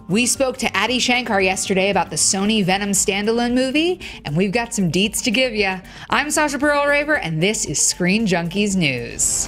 We spoke to Adi Shankar yesterday about the Sony Venom standalone movie, and we've got some deets to give you. I'm Sasha Pearl-Raver, and this is Screen Junkies News.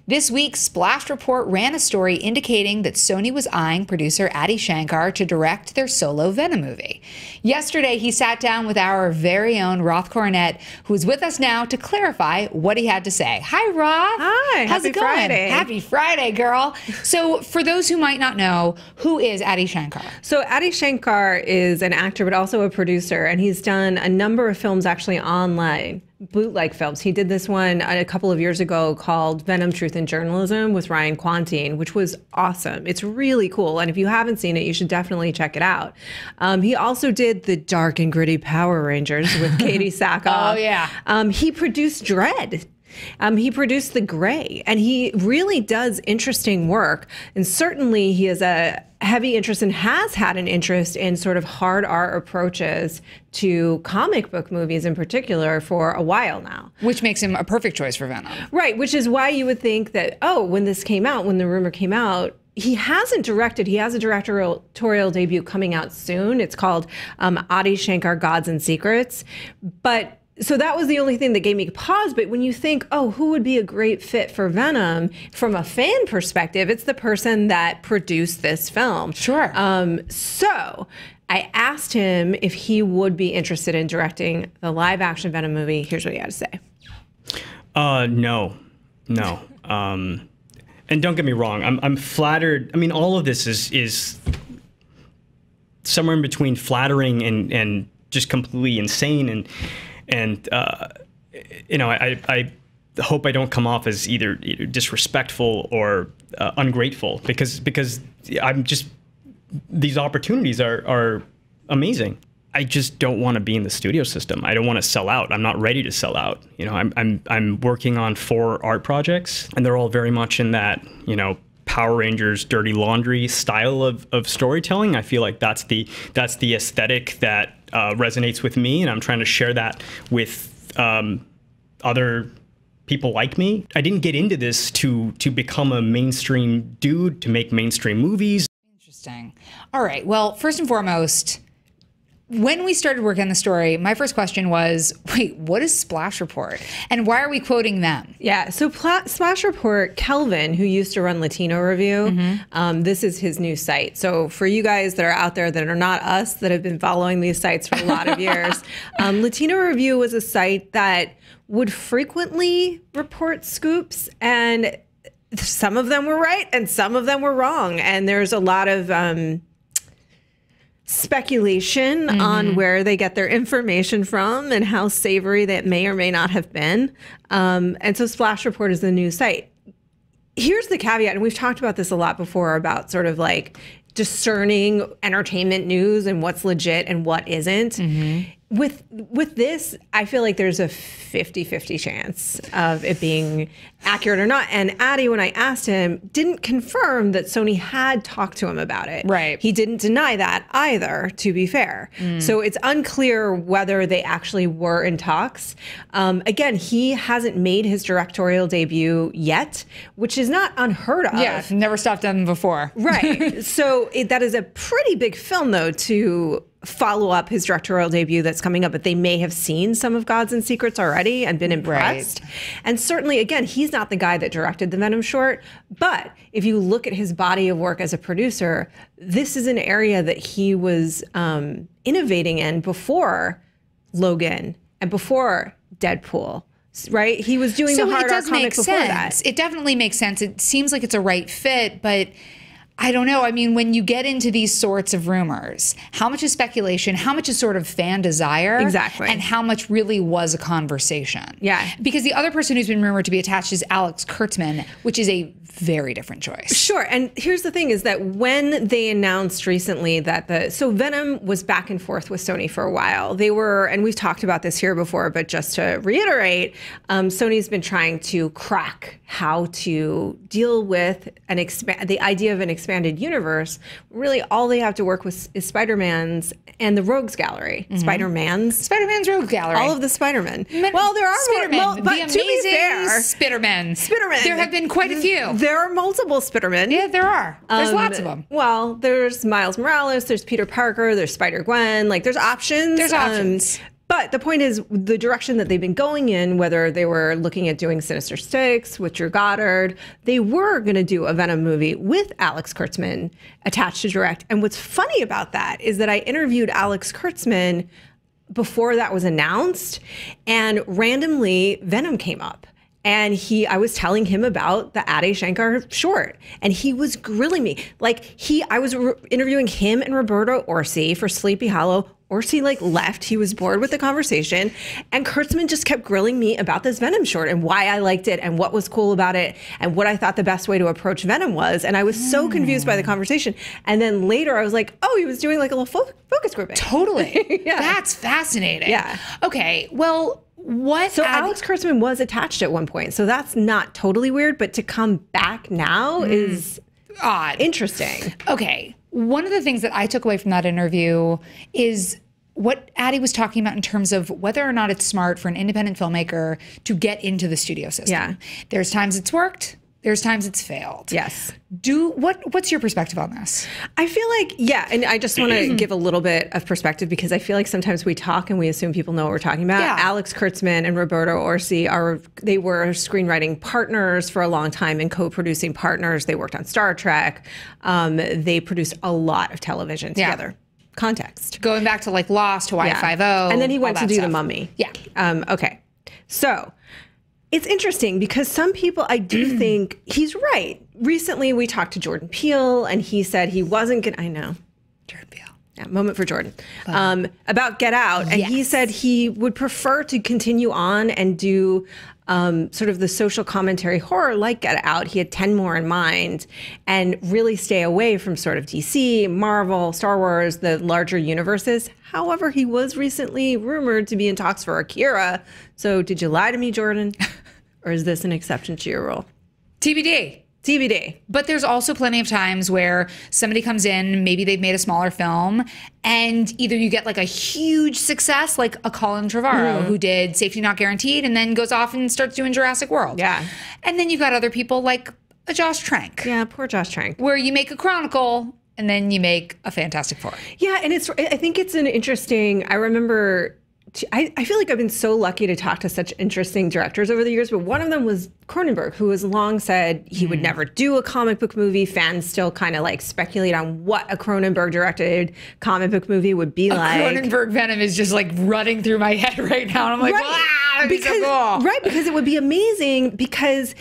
This week, Splash Report ran a story indicating that Sony was eyeing producer Adi Shankar to direct their solo Venom movie. Yesterday, he sat down with our very own Roth Cornett, who is with us now to clarify what he had to say. Hi, Roth. Hi. How's it going? Friday. Happy Friday, girl. So for those who might not know, who is Adi Shankar? So Adi Shankar is an actor, but also a producer, and he's done a number of films actually online. Bootleg films. He did this one a couple of years ago called Venom, Truth and Journalism with Ryan Quantine, which was awesome. It's really cool. And if you haven't seen it, you should definitely check it out. He also did the dark and gritty Power Rangers with Katie Sackhoff. Oh, yeah. He produced Dread. He produced The Gray, and he really does interesting work. And certainly he has a heavy interest and has had an interest in sort of hard art approaches to comic book movies in particular for a while now. Which makes him a perfect choice for Venom. Right, which is why you would think that, oh, when this came out, when the rumor came out, he hasn't directed. He has a directorial debut coming out soon. It's called Adi Shankar, Gods and Secrets. But so that was the only thing that gave me pause. But when you think, oh, who would be a great fit for Venom from a fan perspective, it's the person that produced this film. Sure. So I asked him if he would be interested in directing the live action Venom movie. Here's what he had to say. No. And don't get me wrong, I'm flattered. I mean, all of this is somewhere in between flattering and just completely insane. And you know, I hope I don't come off as either disrespectful or ungrateful because I'm just, these opportunities are amazing. I just don't want to be in the studio system. I don't want to sell out. I'm not ready to sell out. You know, I'm working on 4 art projects, and they're all very much in that, you know, Power Rangers Dirty Laundry style of storytelling. I feel like that's the aesthetic that resonates with me, and I'm trying to share that with other people like me. I didn't get into this to become a mainstream dude, to make mainstream movies. Interesting. All right. Well, first and foremost, when we started working on the story, my first question was, wait, what is Splash Report? And why are we quoting them? Yeah, so Splash Report, Kelvin, who used to run Latino Review, this is his new site. So for you guys that are out there that are not us, that have been following these sites for a lot of years, Latino Review was a site that would frequently report scoops, and some of them were right and some of them were wrong. And there's a lot of speculation on where they get their information from and how savory that may or may not have been. And so Splash Report is the new site. Here's the caveat, and we've talked about this a lot before about sort of like discerning entertainment news and what's legit and what isn't. With this, I feel like there's a 50-50 chance of it being accurate or not. And Adi, when I asked him, didn't confirm that Sony had talked to him about it. Right. He didn't deny that either, to be fair. So it's unclear whether they actually were in talks. Again, he hasn't made his directorial debut yet, which is not unheard of. Yeah, never stopped them before. Right. So that is a pretty big film, though, to follow up his directorial debut that's coming up, but they may have seen some of Gods and Secrets already and been impressed. Right. And certainly, again, he's not the guy that directed the Venom short, but if you look at his body of work as a producer, this is an area that he was innovating in before Logan and before Deadpool. Right? He was doing the hard art comic before that. It definitely makes sense. It seems like it's a right fit, but I don't know. I mean, when you get into these sorts of rumors, how much is speculation? How much is sort of fan desire? Exactly. And how much really was a conversation? Yeah. Because the other person who's been rumored to be attached is Alex Kurtzman, which is a very different choice. Sure. And here's the thing is that when they announced recently that so Venom was back and forth with Sony for a while. They were, and we've talked about this here before, but just to reiterate, Sony's been trying to crack how to deal with the idea of an expanded universe, really all they have to work with is Spider-Man's and the Rogues Gallery. Spider-Man's Rogues Gallery. all of the Spider-Men. Well, there are Spider-Men, more, but the to be amazing fair, Spider-Men. There have been quite a few. There are multiple Spider-Men. Yeah, there are. There's lots of them. Well, there's Miles Morales, there's Peter Parker, there's Spider-Gwen. Like, there's options. There's options. But the point is, the direction that they've been going in, whether they were looking at doing Sinister Six with Drew Goddard, they were going to do a Venom movie with Alex Kurtzman attached to direct. And what's funny about that is that I interviewed Alex Kurtzman before that was announced, and randomly Venom came up. And I was telling him about the Ade Shankar short, and he was grilling me. I was interviewing him and Roberto Orci for Sleepy Hollow. Orci left. He was bored with the conversation, and Kurtzman just kept grilling me about this Venom short and why I liked it and what was cool about it and what I thought the best way to approach Venom was. And I was so confused by the conversation. And then later I was like, oh, he was doing a little focus grouping. Totally. Yeah. That's fascinating. Yeah. Okay. Well, So Alex Kurtzman was attached at one point, so that's not totally weird, but to come back now is odd. Interesting. Okay. One of the things that I took away from that interview is what Addie was talking about in terms of whether or not it's smart for an independent filmmaker to get into the studio system. Yeah. There's times it's worked. There's times it's failed. Yes. What's your perspective on this? I feel like, yeah, and I just want to give a little bit of perspective because I feel like sometimes we talk and we assume people know what we're talking about. Yeah. Alex Kurtzman and Roberto Orci they were screenwriting partners for a long time and co-producing partners. They worked on Star Trek. They produced a lot of television together. Yeah. Context. Going back to Lost, Hawaii Five-0. And then he went to do stuff. The Mummy. Yeah. Okay. So it's interesting because some people, I do think he's right. Recently, we talked to Jordan Peele, and he said he wasn't going to, I know. Jordan Peele. Yeah, moment for Jordan. About Get Out. And he said he would prefer to continue on and do sort of the social commentary horror like Get Out. He had 10 more in mind and really stay away from sort of DC, Marvel, Star Wars, the larger universes. However, he was recently rumored to be in talks for Akira. So did you lie to me, Jordan? Or is this an exception to your rule? TBD. TBD. But there's also plenty of times where somebody comes in, maybe they've made a smaller film, and either you get a huge success, like a Colin Trevorrow who did Safety Not Guaranteed and then goes off and starts doing Jurassic World. Yeah. And then you've got other people like a Josh Trank. Yeah, poor Josh Trank. Where you make a Chronicle and then you make a Fantastic Four. Yeah, and I think it's an interesting, I remember, I feel like I've been so lucky to talk to such interesting directors over the years, but one of them was Cronenberg, who has long said he would never do a comic book movie. Fans still kind of speculate on what a Cronenberg directed comic book movie would be like. Cronenberg Venom is just running through my head right now. And I'm like, wow, that'd be so cool. Right, because it would be amazing because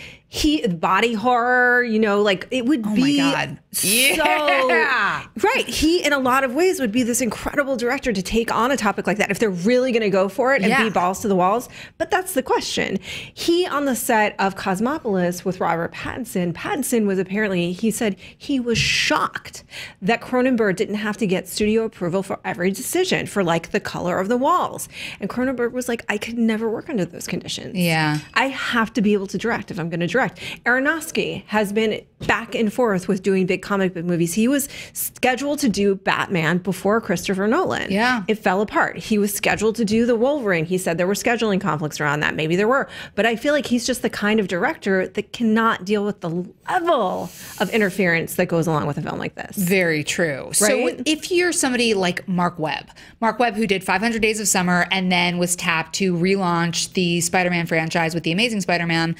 body horror, it would be my God. Yeah. Right. He, in a lot of ways, would be this incredible director to take on a topic like that if they're really going to go for it and be balls to the walls. But that's the question. He, on the set of Cosmopolis with Robert Pattinson was apparently, he said he was shocked that Cronenberg didn't have to get studio approval for every decision for the color of the walls. And Cronenberg was like, I could never work under those conditions. Yeah. I have to be able to direct if I'm going to direct. Aronofsky has been back and forth with doing big comic book movies. He was scheduled to do Batman before Christopher Nolan. Yeah. It fell apart. He was scheduled to do The Wolverine. He said there were scheduling conflicts around that. Maybe there were. But I feel like he's just the kind of director that cannot deal with the level of interference that goes along with a film like this. Very true. Right? So if you're somebody like Mark Webb, who did 500 Days of Summer and then was tapped to relaunch the Spider-Man franchise with The Amazing Spider-Man,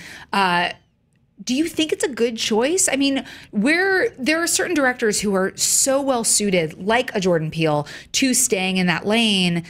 do you think it's a good choice? I mean, there are certain directors who are so well suited, like a Jordan Peele, to staying in that lane,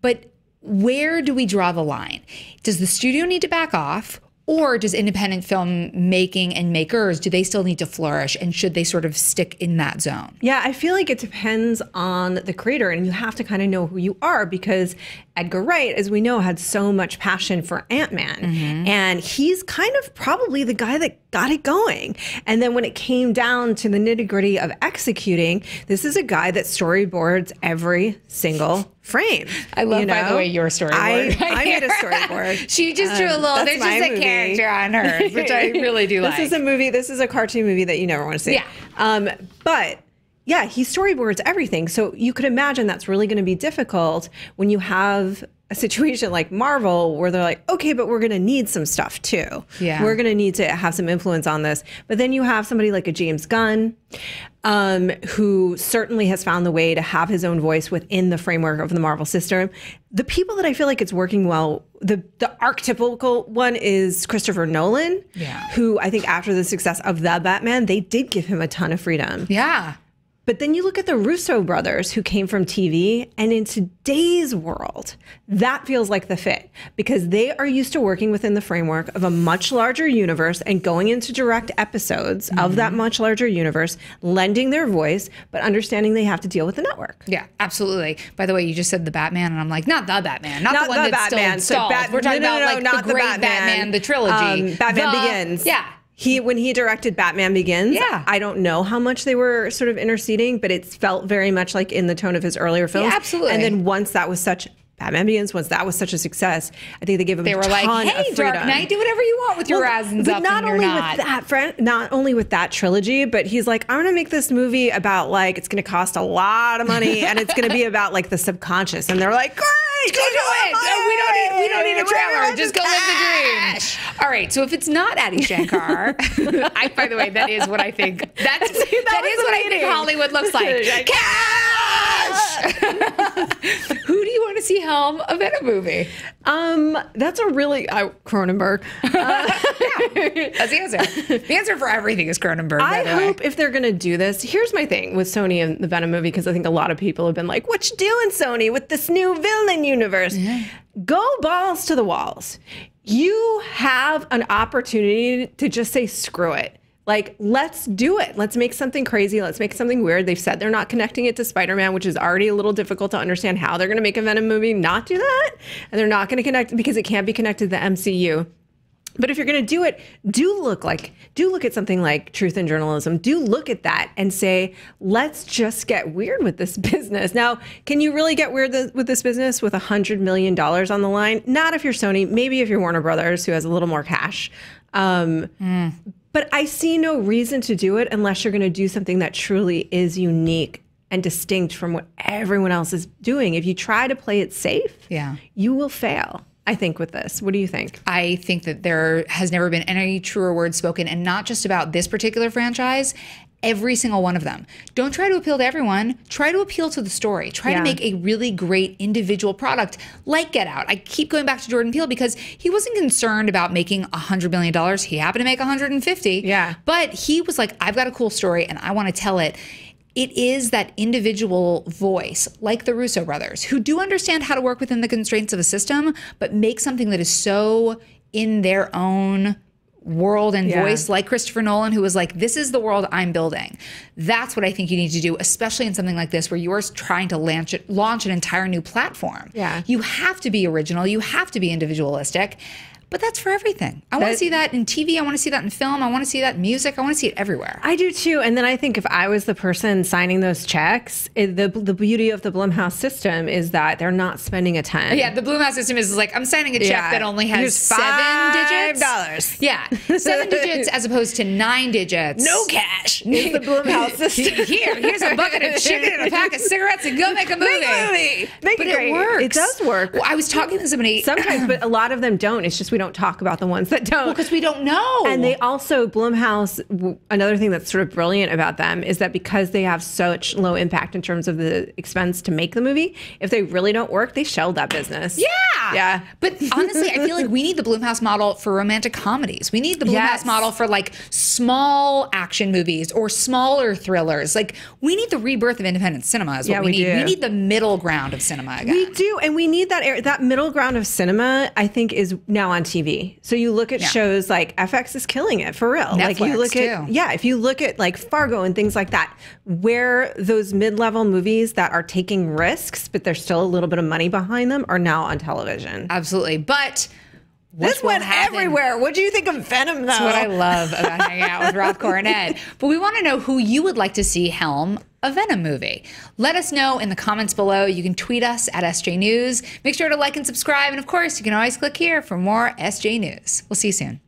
but where do we draw the line? Does the studio need to back off? Or does independent film making and makers, do they still need to flourish? And should they sort of stick in that zone? Yeah, I feel like it depends on the creator. And you have to kind of know who you are because Edgar Wright, as we know, had so much passion for Ant-Man. And he's kind of probably the guy that got it going. And then when it came down to the nitty-gritty of executing, this is a guy that storyboards every single frame. I love, by the way, your storyboard. I made a storyboard. She just drew a little, there's just a character on hers, which I really do like. This is a cartoon movie that you never want to see. Yeah. But yeah, he storyboards everything. So you could imagine that's really going to be difficult when you have a situation like Marvel where they're like, okay, but we're going to need some stuff too. Yeah. We're going to need to have some influence on this. But then you have somebody like a James Gunn, who certainly has found the way to have his own voice within the framework of the Marvel system. The people that I feel like it's working well, the archetypical one is Christopher Nolan, who I think after the success of The Batman, they did give him a ton of freedom. Yeah. But then you look at the Russo brothers who came from TV, and in today's world, that feels like the fit because they are used to working within the framework of a much larger universe and going into direct episodes of that much larger universe, lending their voice, but understanding they have to deal with the network. Yeah, absolutely. By the way, you just said the Batman, and I'm like, not the Batman, not the one that's Batman. still installed. We're talking about like the great Batman, the trilogy. Batman Begins. Yeah. When he directed Batman Begins, I don't know how much they were sort of interceding, but it felt very much like in the tone of his earlier films. Yeah, absolutely. And then once that was Batman Begins, once that was such a success, I think they gave him a ton of freedom. They were like, hey, Dark Knight, do whatever you want with your razzins up and your knot. Not only with that trilogy, but he's like, I'm going to make this movie about like, it's going to cost a lot of money and it's going to be about like the subconscious. And they're like, great. Go do it. We don't need a trailer. Just go live the dream. All right. So if it's not Adi Shankar, by the way, that is what I think. That is what I think Hollywood looks like. Cash. Who do you want to see helm a Venom movie? That's a really Cronenberg. That's the answer. The answer for everything is Cronenberg. I hope if they're going to do this. Here's my thing with Sony and the Venom movie, because I think a lot of people have been like, "What you doing, Sony, with this new villain universe?" Yeah. Go balls to the walls. You have an opportunity to just say, "Screw it." Like, let's do it. Let's make something crazy. Let's make something weird. They've said they're not connecting it to Spider-Man, which is already a little difficult to understand how they're going to make a Venom movie not do that. And they're not going to connect because it can't be connected to the MCU. But if you're going to do it, do look at something like Truth in Journalism. Do look at that and say, let's just get weird with this business. Now, can you really get weird with this business with $100 million on the line? Not if you're Sony. Maybe if you're Warner Brothers, who has a little more cash. But I see no reason to do it unless you're going to do something that truly is unique and distinct from what everyone else is doing. If you try to play it safe, you will fail, I think, with this. What do you think? I think that there has never been any truer word spoken, and not just about this particular franchise. Every single one of them. Don't try to appeal to everyone. Try to appeal to the story. Try to make a really great individual product like Get Out. I keep going back to Jordan Peele because he wasn't concerned about making $100 million. He happened to make 150. Yeah. But he was like, I've got a cool story and I want to tell it. It is that individual voice, like the Russo brothers, who do understand how to work within the constraints of a system, but make something that is so in their own world and voice, like Christopher Nolan, who was like, this is the world I'm building. That's what I think you need to do, especially in something like this where you're trying to launch an entire new platform. Yeah. You have to be original. You have to be individualistic. But that's for everything. I want to see that in TV. I want to see that in film. I want to see that in music. I want to see it everywhere. I do too. And then I think if I was the person signing those checks, the beauty of the Blumhouse system is that they're not spending a ton. Yeah, the Blumhouse system is like, I'm signing a check that only has Here's $7 digits. $5. Yeah, 7 digits as opposed to 9 digits. No cash. It's the Blumhouse system. Here's a bucket of chicken and a pack of cigarettes and go make a movie. Make but it great. It works. It does work. Well, I was talking to somebody. Sometimes, but a lot of them don't. It's just we don't talk about the ones that don't. Well, because we don't know. And they also, Blumhouse, another thing that's sort of brilliant about them is that because they have such low impact in terms of the expense to make the movie, if they really don't work, they shelve that business. Yeah. But honestly, I feel like we need the Blumhouse model for romantic comedies. We need the Blumhouse model for like small action movies or smaller thrillers. Like we need the rebirth of independent cinema is what we need. We need the middle ground of cinema again. We do. And we need that middle ground of cinema, I think, is now on TV. So you look at shows like FX is killing it for real. Netflix, like you look at if you look at like Fargo and things like that, where those mid-level movies that are taking risks, but there's still a little bit of money behind them, are now on television. Absolutely. But this went everywhere. What do you think of Venom, though? That's what I love about hanging out with Roth Coronet. But we want to know who you would like to see helm a Venom movie? Let us know in the comments below. You can tweet us at SJ News. Make sure to like and subscribe. And of course, you can always click here for more SJ News. We'll see you soon.